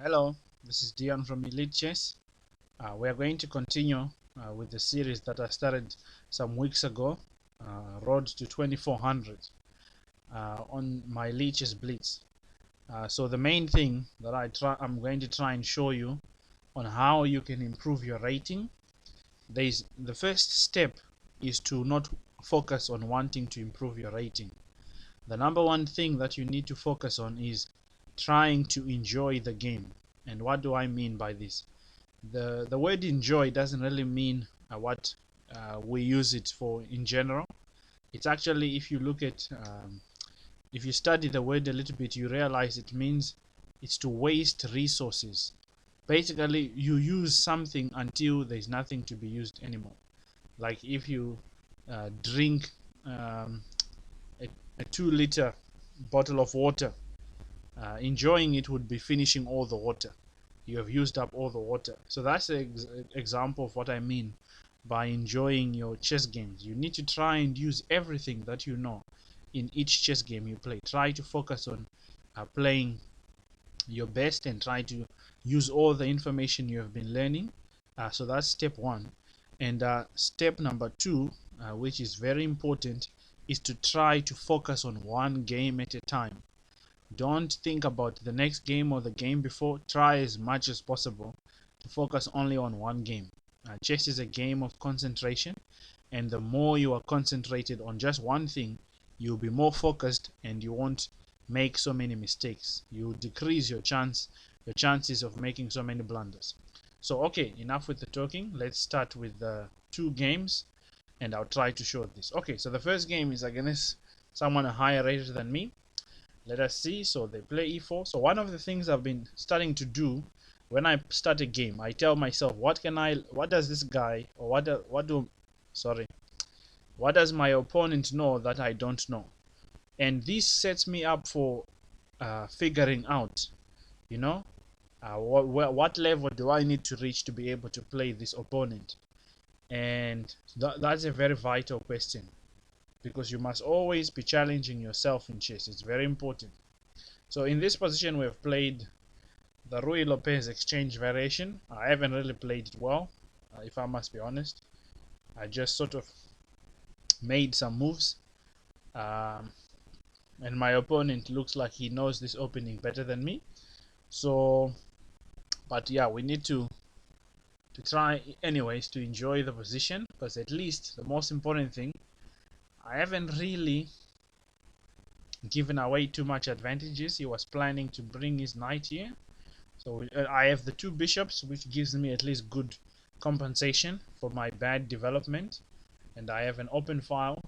Hello, this is Dion from Lichess. We are going to continue with the series that I started some weeks ago, Road to 2400, on my Lichess Blitz. So the main thing that I'm going to try and show you on how you can improve your rating. The first step is to not focus on wanting to improve your rating. The number one thing that you need to focus on is trying to enjoy the game. And what do I mean by this? The word enjoy doesn't really mean what we use it for in general. It's actually, if you look at if you study the word a little bit, you realize it means it's to waste resources. Basically, you use something until there's nothing to be used anymore. Like if you drink a 2-liter bottle of water, enjoying it would be finishing all the water. You have used up all the water. So that's an example of what I mean by enjoying your chess games. You need to try and use everything that you know in each chess game you play. Try to focus on playing your best and try to use all the information you have been learning. So that's step one. And step number two, which is very important, is to try to focus on one game at a time. Don't think about the next game or the game before. Try as much as possible to focus only on one game. Chess is a game of concentration, and the more you are concentrated on just one thing, you'll be more focused and you won't make so many mistakes. You decrease your chances of making so many blunders. So okay, enough with the talking. Let's start with the two games and I'll try to show this. Okay, so the first game is against someone higher rated than me. Let us see. So they play e4. So one of the things I've been starting to do when I start a game, I tell myself, what does this guy, or what does my opponent know that I don't know? And this sets me up for figuring out, you know, what level do I need to reach to be able to play this opponent? And that's a very vital question, because you must always be challenging yourself in chess. It's very important. So in this position, we've played the Rui Lopez Exchange variation. I haven't really played it well, if I must be honest. I just sort of made some moves, and my opponent looks like he knows this opening better than me. So, but yeah, we need to try anyways to enjoy the position, because at least the most important thing, I haven't really given away too much advantages. He was planning to bring his knight here, so I have the two bishops, which gives me at least good compensation for my bad development, and I have an open file.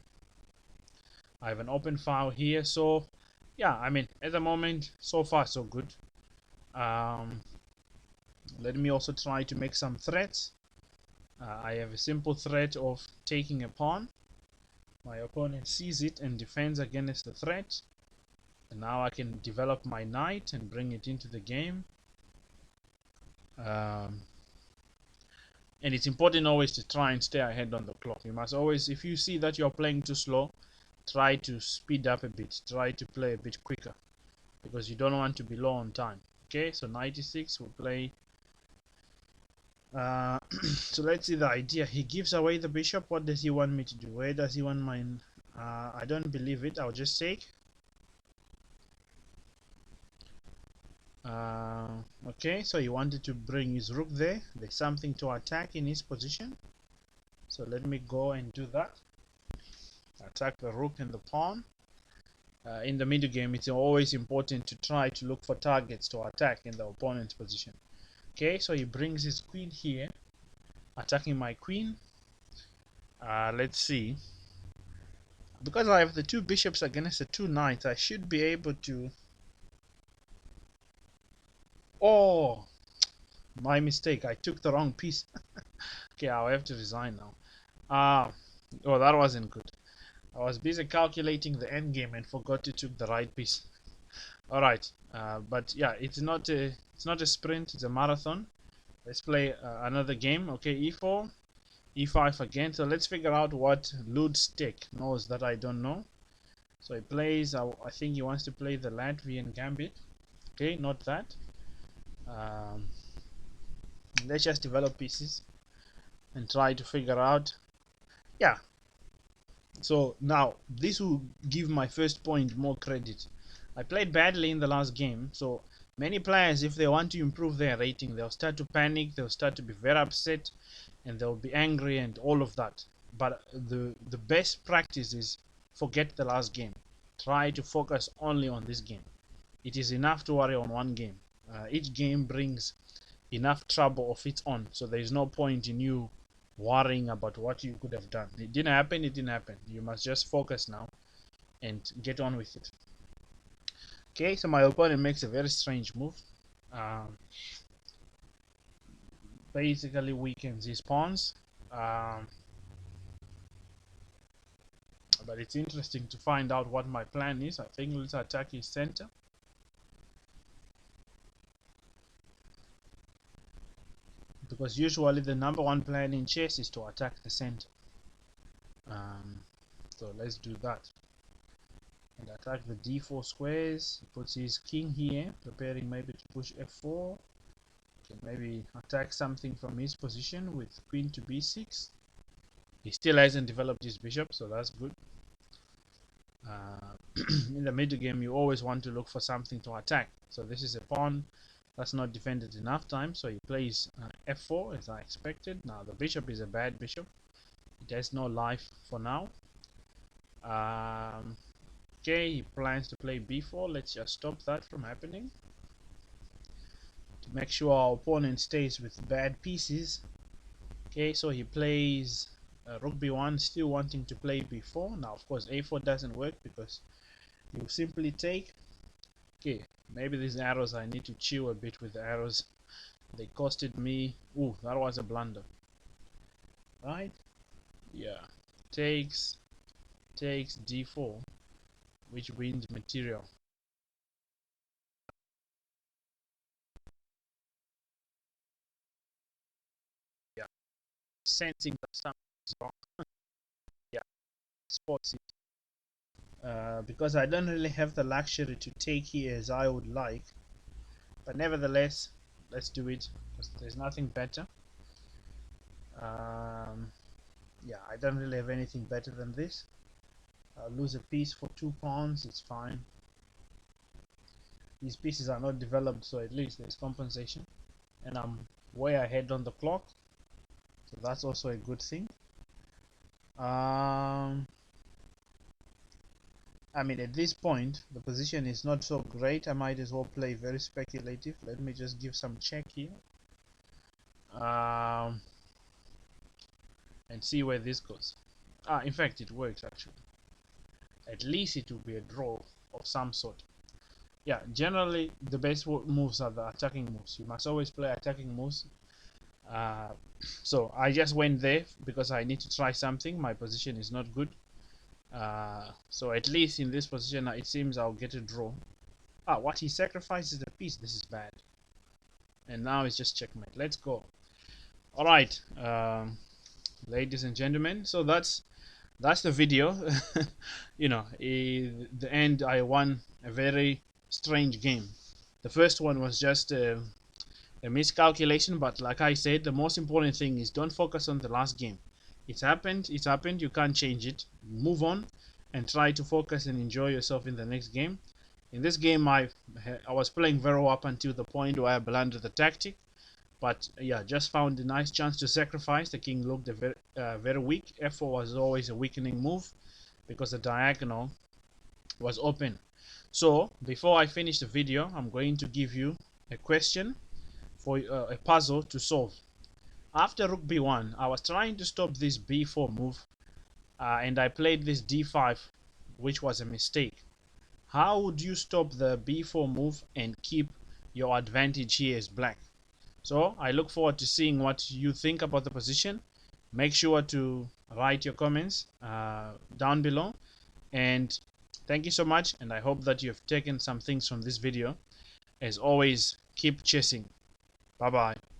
Here, so yeah, I mean, at the moment, so far so good. Let me also try to make some threats. I have a simple threat of taking a pawn. My opponent sees it and defends against the threat, and now I can develop my knight and bring it into the game. And it's important always to try and stay ahead on the clock. You must always, if you see that you're playing too slow, try to speed up a bit, try to play a bit quicker, because you don't want to be low on time. Okay, so 96 will play. So let's see the idea. He gives away the bishop. What does he want me to do? Where does he want mine? I don't believe it. I'll just take. Okay, so he wanted to bring his rook there. There's something to attack in his position, so let me go and do that. Attack the rook and the pawn. In the middle game, it's always important to try to look for targets to attack in the opponent's position. Okay, so he brings his queen here, attacking my queen. Let's see. Because I have the two bishops against the two knights, I should be able to... Oh, my mistake. I took the wrong piece. Okay, I'll have to resign now. Oh, that wasn't good. I was busy calculating the endgame and forgot to take the right piece. All right, but yeah, it's not a sprint, it's a marathon. Let's play another game. Okay, e4, e5 again. So let's figure out what Ludstick knows that I don't know. So he plays, I think he wants to play the Latvian gambit. Okay, not that. Um, let's just develop pieces and try to figure out. Yeah, so now this will give my first point more credit. I played badly in the last game, so many players, if they want to improve their rating, they'll start to panic, they'll start to be very upset, and they'll be angry and all of that. But the best practice is forget the last game. Try to focus only on this game. It is enough to worry on one game. Each game brings enough trouble of its own, so there is no point in you worrying about what you could have done. It didn't happen, it didn't happen. You must just focus now and get on with it. Okay, so my opponent makes a very strange move. Um, Basically weakens his pawns. Um, but it's interesting to find out what my plan is. I think let's attack his center. Because usually the #1 plan in chess is to attack the center. So let's do that. And attack the d4 squares. He puts his king here, preparing maybe to push f4. Can maybe attack something from his position with queen to b6. He still hasn't developed his bishop, so that's good. In the middle game, you always want to look for something to attack. So this is a pawn that's not defended enough time, so he plays f4 as I expected. Now the bishop is a bad bishop. It has no life for now. Okay, he plans to play b4. Let's just stop that from happening. To make sure our opponent stays with bad pieces. Okay, so he plays rook b1, still wanting to play b4. Now, of course, a4 doesn't work because you simply take. Okay, maybe these arrows, I need to chill a bit with the arrows. They costed me. Ooh, that was a blunder. Right? Yeah. Takes d4, which wins material. Yeah. Sensing that something is wrong. Yeah. Spots it. Because I don't really have the luxury to take here as I would like, but nevertheless, let's do it because there's nothing better. Yeah, I don't really have anything better than this. I'll lose a piece for 2 pawns, it's fine. These pieces are not developed, so at least there's compensation, and I'm way ahead on the clock, so that's also a good thing. I mean, at this point, the position is not so great. I might as well play very speculative. Let me just give some check here. And see where this goes. In fact, it works actually. At least it will be a draw of some sort. Yeah, generally, the best moves are the attacking moves. You must always play attacking moves. So I just went there because I need to try something. My position is not good. So at least in this position, it seems I'll get a draw. What he sacrifices the piece. This is bad. And now it's just checkmate. Let's go. All right, ladies and gentlemen. So that's the video. You know, in the end, I won a very strange game. The first one was just a miscalculation, but like I said, the most important thing is don't focus on the last game. It's happened, you can't change it. Move on and try to focus and enjoy yourself in the next game. In this game, I was playing very well up until the point where I blundered the tactic, but yeah, just found a nice chance to sacrifice. The king looked very weak. f4 was always a weakening move because the diagonal was open. So before I finish the video, I'm going to give you a question for a puzzle to solve. After rook b1, I was trying to stop this b4 move, and I played this d5, which was a mistake. How would you stop the b4 move and keep your advantage here as black? So I look forward to seeing what you think about the position. Make sure to write your comments down below, and thank you so much, and I hope that you've taken some things from this video. As always, keep chessing. Bye bye.